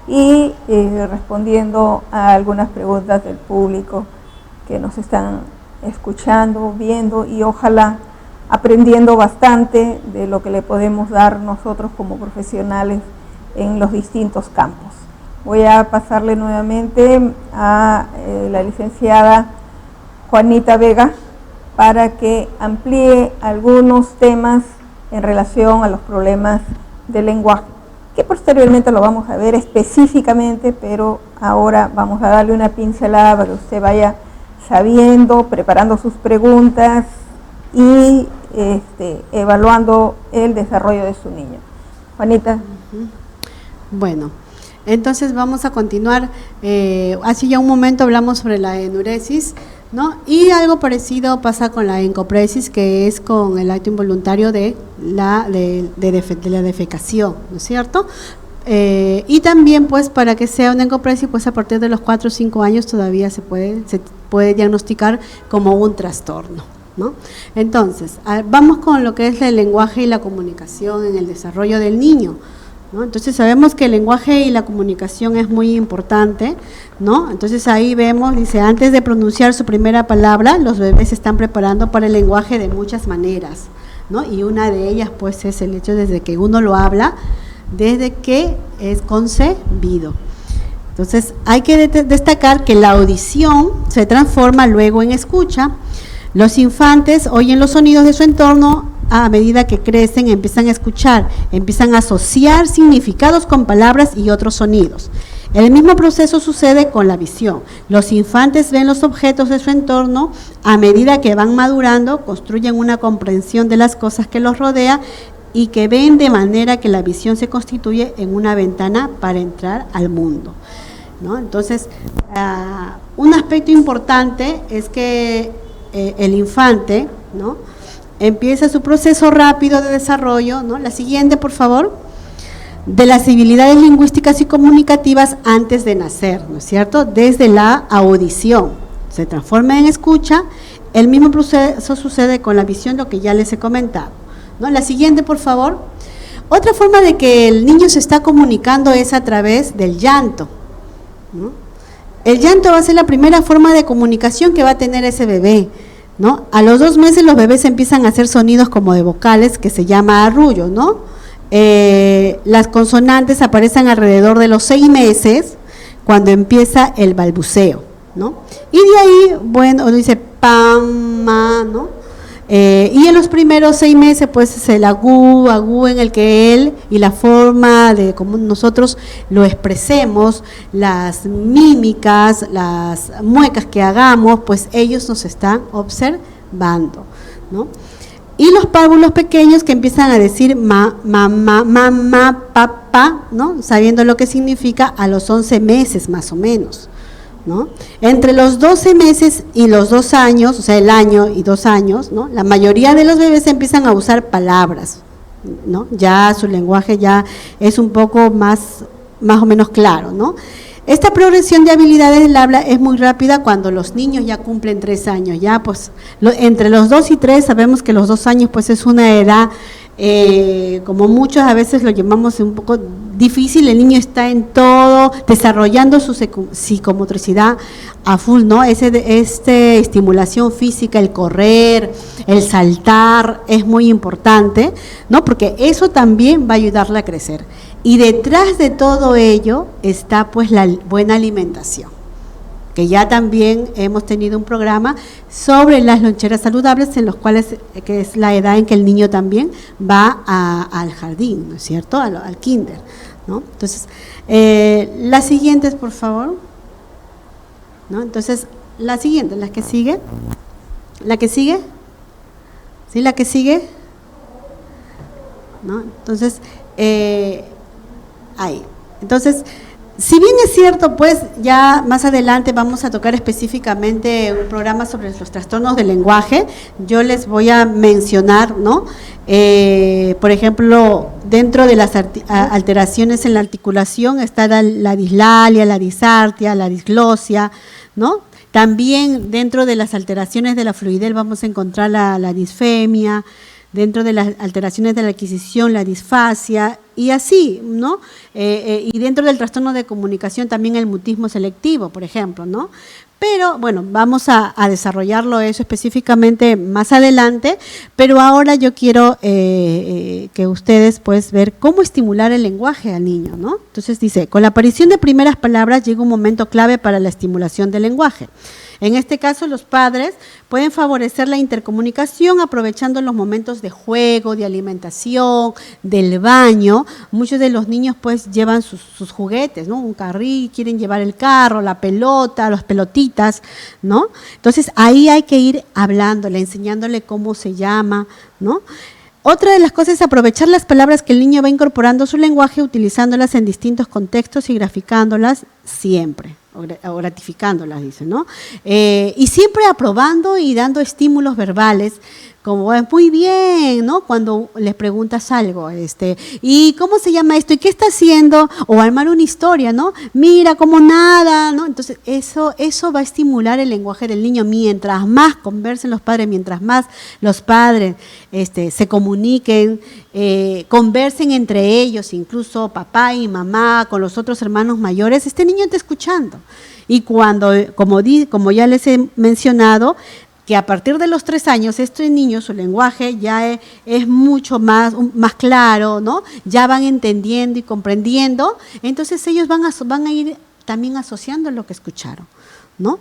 A: y respondiendo a algunas preguntas del público que nos están escuchando, viendo y ojalá aprendiendo bastante de lo que le podemos dar nosotros como profesionales en los distintos campos. Voy a pasarle nuevamente a la licenciada Juanita Vega para que amplíe algunos temas en relación a los problemas del lenguaje, que posteriormente lo vamos a ver específicamente, pero ahora vamos a darle una pincelada para que usted vaya sabiendo, preparando sus preguntas y evaluando el desarrollo de su niño. Juanita.
B: Bueno, entonces vamos a continuar. Hace ya un momento hablamos sobre la enuresis, ¿no? Y algo parecido pasa con la encopresis, que es con el acto involuntario de la defecación, ¿no es cierto? Y también, pues, para que sea una encopresis, pues a partir de los 4 o 5 años todavía se puede diagnosticar como un trastorno, ¿no? Entonces, vamos con lo que es el lenguaje y la comunicación en el desarrollo del niño, ¿no? Entonces sabemos que el lenguaje y la comunicación es muy importante, ¿no? Entonces ahí vemos, dice, antes de pronunciar su primera palabra, los bebés se están preparando para el lenguaje de muchas maneras, ¿no? Y una de ellas, pues, es el hecho desde que uno lo habla, desde que es concebido. Entonces hay que destacar que la audición se transforma luego en escucha. Los infantes oyen los sonidos de su entorno. A medida que crecen, empiezan a escuchar, empiezan a asociar significados con palabras y otros sonidos. El mismo proceso sucede con la visión. Los infantes ven los objetos de su entorno, a medida que van madurando, construyen una comprensión de las cosas que los rodea y que ven de manera que la visión se constituye en una ventana para entrar al mundo, ¿no? Entonces, un aspecto importante es que el infante, ¿no?, empieza su proceso rápido de desarrollo, ¿no? La siguiente, por favor, de las habilidades lingüísticas y comunicativas antes de nacer, ¿no es cierto? Desde la audición, se transforma en escucha. El mismo proceso sucede con la visión, lo que ya les he comentado, ¿no? La siguiente, por favor. Otra forma de que el niño se está comunicando es a través del llanto, ¿no? El llanto va a ser la primera forma de comunicación que va a tener ese bebé, ¿no? A los 2 meses los bebés empiezan a hacer sonidos como de vocales, que se llama arrullo, ¿no? Las consonantes aparecen alrededor de los 6 meses, cuando empieza el balbuceo, ¿no? Y de ahí, bueno, dice pam, ma, ¿no? Y en los primeros 6 meses, pues es el agú en el que él y la forma de cómo nosotros lo expresemos, las mímicas, las muecas que hagamos, pues ellos nos están observando, ¿no? Y los párvulos pequeños que empiezan a decir mamá, papá, ¿no? Sabiendo lo que significa a los 11 meses más o menos, ¿no? Entre los 12 meses y los 2 años, o sea, el año y 2 años, ¿no? La mayoría de los bebés empiezan a usar palabras, ¿no? Ya su lenguaje ya es un poco más o menos claro, ¿no? Esta progresión de habilidades del habla es muy rápida cuando los niños ya cumplen 3 años, ya pues entre los 2 y 3 sabemos que los 2 años pues es una edad, como muchos a veces lo llamamos un poco difícil, el niño está en todo, desarrollando su psicomotricidad a full, ¿no? Estimulación física, el correr, el saltar, es muy importante, ¿no? Porque eso también va a ayudarle a crecer. Y detrás de todo ello está pues la buena alimentación, que ya también hemos tenido un programa sobre las loncheras saludables, en los cuales, que es la edad en que el niño también va al jardín, ¿no es cierto?, al kinder, ¿no? Entonces, las siguientes, por favor, ¿no? Entonces, la siguiente, la que sigue, ¿sí? La que sigue, ¿no? Entonces, ahí, entonces, si bien es cierto, pues ya más adelante vamos a tocar específicamente un programa sobre los trastornos del lenguaje, yo les voy a mencionar, ¿no? Por ejemplo, dentro de las alteraciones en la articulación está la dislalia, la disartia, la disglosia, ¿no? También dentro de las alteraciones de la fluidez vamos a encontrar la disfemia, dentro de las alteraciones de la adquisición, la disfasia, y así, ¿no? Y dentro del trastorno de comunicación también el mutismo selectivo, por ejemplo, ¿no? Pero, bueno, vamos a desarrollarlo eso específicamente más adelante, pero ahora yo quiero que ustedes pues ver cómo estimular el lenguaje al niño, ¿no? Entonces dice, con la aparición de primeras palabras llega un momento clave para la estimulación del lenguaje. En este caso, los padres pueden favorecer la intercomunicación aprovechando los momentos de juego, de alimentación, del baño. Muchos de los niños pues llevan sus juguetes, ¿no? Un carril, quieren llevar el carro, la pelota, las pelotitas, ¿no? Entonces, ahí hay que ir hablándole, enseñándole cómo se llama, ¿no? Otra de las cosas es aprovechar las palabras que el niño va incorporando a su lenguaje, utilizándolas en distintos contextos y graficándolas siempre, o gratificándolas, dice, ¿no? Y siempre aprobando y dando estímulos verbales, como es muy bien, ¿no? Cuando les preguntas algo, ¿y cómo se llama esto? ¿Y qué está haciendo? O armar una historia, ¿no? Mira cómo nada, ¿no? Entonces, eso va a estimular el lenguaje del niño. Mientras más conversen los padres, mientras más los padres se comuniquen, conversen entre ellos, incluso papá y mamá, con los otros hermanos mayores, este niño está escuchando. Y cuando, como ya les he mencionado, que a partir de los 3 años, este niño, su lenguaje ya es mucho más claro, ¿no? Ya van entendiendo y comprendiendo, entonces ellos van a ir también asociando lo que escucharon, ¿no?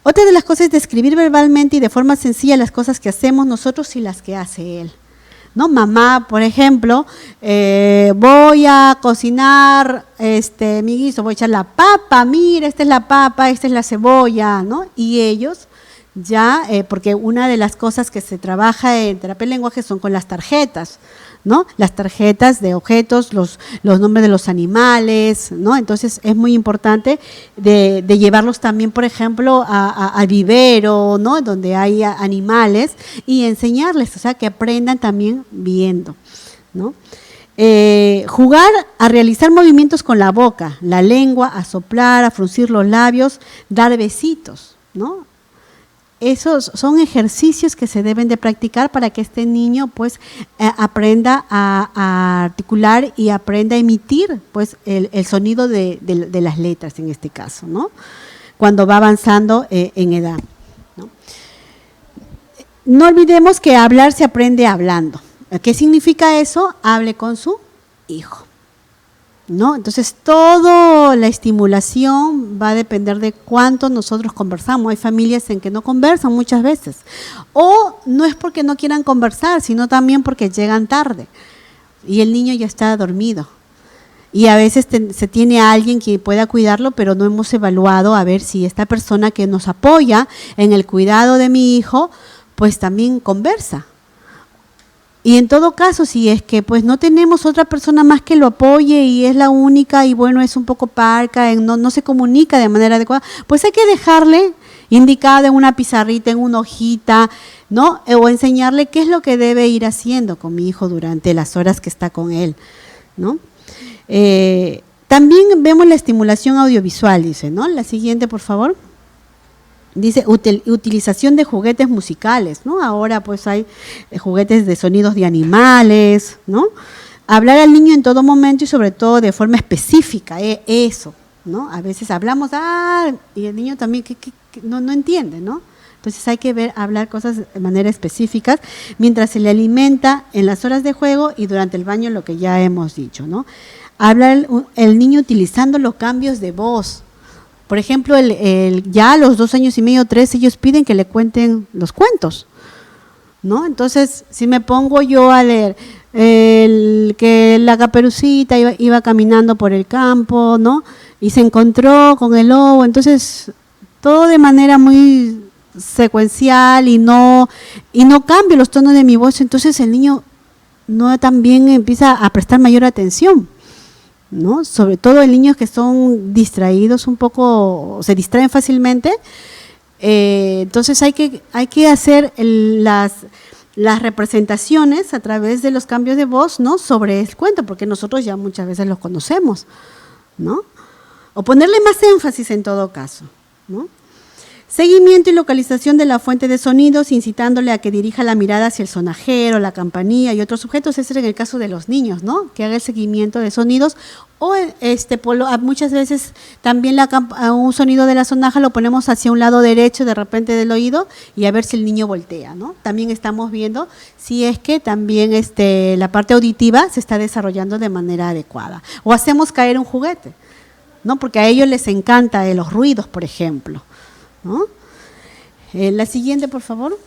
B: Otra de las cosas es describir verbalmente y de forma sencilla las cosas que hacemos nosotros y las que hace él, ¿no? Mamá, por ejemplo, voy a cocinar mi guiso, voy a echar la papa, mira, esta es la papa, esta es la cebolla, ¿no? Y ellos ya, porque una de las cosas que se trabaja en terapia del lenguaje son con las tarjetas, ¿no? Las tarjetas de objetos, los nombres de los animales, ¿no? Entonces es muy importante de llevarlos también, por ejemplo, al vivero, ¿no? Donde hay animales, y enseñarles, o sea, que aprendan también viendo, ¿no? Jugar a realizar movimientos con la boca, la lengua, a soplar, a fruncir los labios, dar besitos, ¿no? esos son ejercicios que se deben de practicar para que este niño pues aprenda a articular y aprenda a emitir pues el sonido de las letras en este caso, ¿no? Cuando va avanzando en edad, ¿no? No olvidemos que hablar se aprende hablando. ¿Qué significa eso? Hable con su hijo, ¿no? Entonces, toda la estimulación va a depender de cuánto nosotros conversamos. Hay familias en que no conversan muchas veces. O no es porque no quieran conversar, sino también porque llegan tarde y el niño ya está dormido. Y a veces se tiene a alguien que pueda cuidarlo, pero no hemos evaluado a ver si esta persona que nos apoya en el cuidado de mi hijo, pues también conversa. Y en todo caso, si es que pues no tenemos otra persona más que lo apoye y es la única y bueno, es un poco parca, no se comunica de manera adecuada, pues hay que dejarle indicado en una pizarrita, en una hojita, ¿no? O enseñarle qué es lo que debe ir haciendo con mi hijo durante las horas que está con él, ¿no? También vemos la estimulación audiovisual, dice, ¿no? La siguiente, por favor. Dice utilización de juguetes musicales, ¿no? Ahora pues hay juguetes de sonidos de animales, ¿no? Hablar al niño en todo momento y sobre todo de forma específica, eso, ¿no? A veces hablamos, y el niño también que no entiende, ¿no? Entonces hay que hablar cosas de manera específica mientras se le alimenta en las horas de juego y durante el baño, lo que ya hemos dicho, ¿no? Habla el niño utilizando los cambios de voz. Por ejemplo, ya a los 2 años y medio, 3, ellos piden que le cuenten los cuentos, ¿no? Entonces, si me pongo yo a leer que la Caperucita iba caminando por el campo, ¿no? Y se encontró con el lobo, entonces todo de manera muy secuencial y no cambio los tonos de mi voz, entonces el niño no también empieza a prestar mayor atención, ¿no? Sobre todo en niños que son distraídos un poco, se distraen fácilmente, entonces hay que hacer las representaciones a través de los cambios de voz, ¿no? Sobre el cuento, porque nosotros ya muchas veces los conocemos, ¿no? O ponerle más énfasis en todo caso, ¿no? Seguimiento y localización de la fuente de sonidos, incitándole a que dirija la mirada hacia el sonajero, la campanilla y otros objetos. Ese es en el caso de los niños, ¿no? Que haga el seguimiento de sonidos. O muchas veces también un sonido de la sonaja lo ponemos hacia un lado derecho de repente del oído y a ver si el niño voltea, ¿no? También estamos viendo si es que también la parte auditiva se está desarrollando de manera adecuada. O hacemos caer un juguete, ¿no? Porque a ellos les encanta los ruidos, por ejemplo, ¿no? La siguiente, por favor.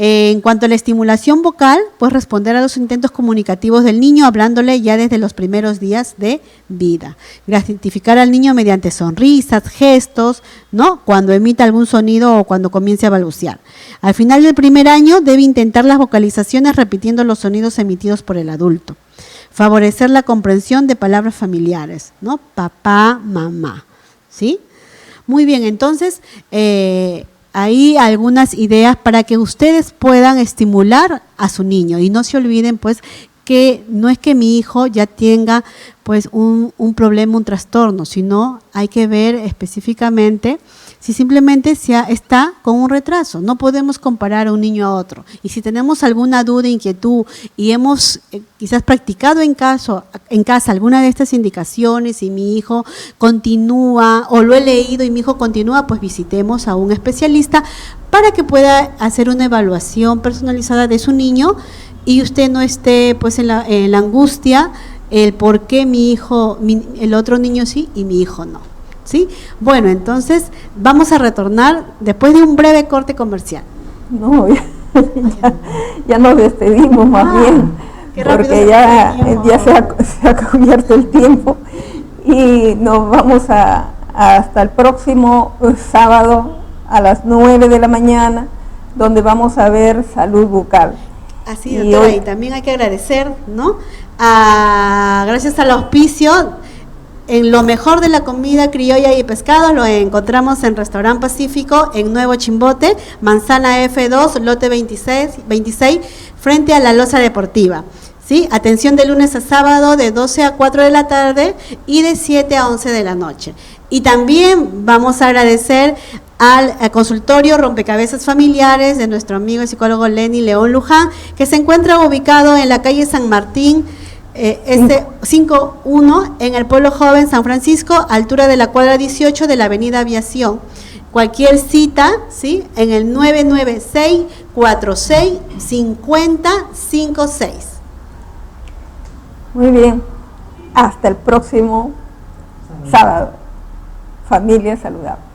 B: En cuanto a la estimulación vocal, pues responder a los intentos comunicativos del niño hablándole ya desde los primeros días de vida. Gratificar al niño mediante sonrisas, gestos, ¿no? Cuando emita algún sonido o cuando comience a balbucear. Al final del primer año debe intentar las vocalizaciones repitiendo los sonidos emitidos por el adulto. Favorecer la comprensión de palabras familiares, ¿no? Papá, mamá, ¿sí? Muy bien, entonces, hay algunas ideas para que ustedes puedan estimular a su niño y no se olviden pues que no es que mi hijo ya tenga pues un problema, un trastorno, sino hay que ver específicamente si simplemente está con un retraso. No podemos comparar a un niño a otro. Y si tenemos alguna duda, inquietud y hemos quizás practicado en casa alguna de estas indicaciones y mi hijo continúa o lo he leído y mi hijo continúa, pues visitemos a un especialista para que pueda hacer una evaluación personalizada de su niño y usted no esté pues en la angustia el por qué mi hijo, el otro niño sí y mi hijo no. ¿Sí? Bueno, entonces vamos a retornar después de un breve corte comercial.
A: No, ya nos despedimos más bien, porque ya se ha cubierto el tiempo y nos vamos hasta el próximo sábado a las 9 de la mañana, donde vamos a ver salud bucal.
B: Así, doctora, y también hay que agradecer, ¿no? Gracias al auspicio. En lo mejor de la comida criolla y pescado lo encontramos en Restaurante Pacífico, en Nuevo Chimbote, Manzana F2, lote 26, frente a la Loza Deportiva. ¿Sí? Atención de lunes a sábado de 12 a 4 de la tarde y de 7 a 11 de la noche. Y también vamos a agradecer al consultorio Rompecabezas Familiares de nuestro amigo y psicólogo Lenny León Luján, que se encuentra ubicado en la calle San Martín, 51, en el Pueblo Joven San Francisco, altura de la cuadra 18 de la avenida Aviación. Cualquier cita, ¿sí?, en el 996-46-5056.
A: Muy bien, hasta el próximo sábado. Familia saludable.